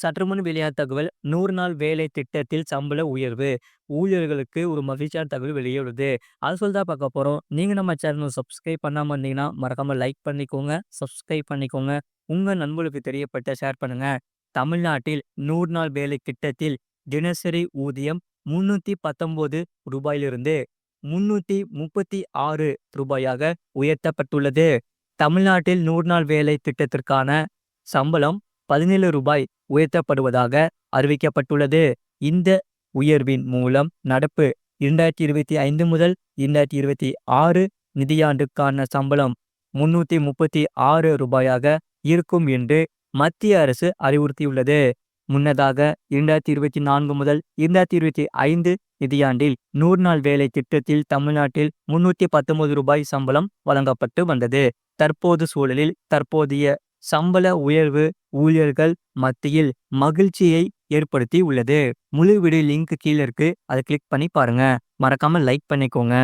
சற்றுமுன் வெளியான தகவல் 100 நாள் வேலை திட்டத்தில் சம்பள உயர்வு. ஊழியர்களுக்கு ஒரு மகிழ்ச்சியான தகவல் வெளியிடுது. அது சொல்லி தான் பார்க்க போறோம். நீங்க நம்ம சேனல சப்ஸ்கிரைப் பண்ணாம இருந்தீங்கன்னா, மறக்காம லைக் பண்ணிக்கோங்க, சப்ஸ்கிரைப் பண்ணிக்கோங்க. உங்க நண்பர்களுக்கு தெரியப்பட்ட ஷேர் பண்ணுங்க. தமிழ்நாட்டில் 100 நாள் வேலை திட்டத்தில் தினசரி ஊதியம் ரூ. 319 ரூபாயிலிருந்து ரூ. 336 ரூபாயாக உயர்த்தப்பட்டுள்ளது. தமிழ்நாட்டில் 100 நாள் வேலை திட்டத்திற்கான சம்பளம் ரூ. 17 உயர்த்தப்படுவதாக அறிவிக்கப்பட்டுள்ளது. இந்த உயர்வின் மூலம் நடப்பு 2025 முதல் 2026 நிதியாண்டுக்கான சம்பளம் ரூ. 336 ரூபாயாக இருக்கும் என்று மத்திய அரசு அறிவுறுத்தியுள்ளது. முன்னதாக 2024 முதல் 2025 நிதியாண்டில் 100 நாள் வேலை திட்டத்தில் தமிழ்நாட்டில் ரூ. 319 சம்பளம் வழங்கப்பட்டு வந்தது. தற்போதைய சம்பள உயர்வு ஊழியர்கள் மத்தியில் மகிழ்ச்சியை ஏற்படுத்தி உள்ளது. முழு வீடியோ லிங்க் கீழே இருக்கு. அதை கிளிக் பண்ணி பாருங்க. மறக்காம லைக் பண்ணிக்கோங்க.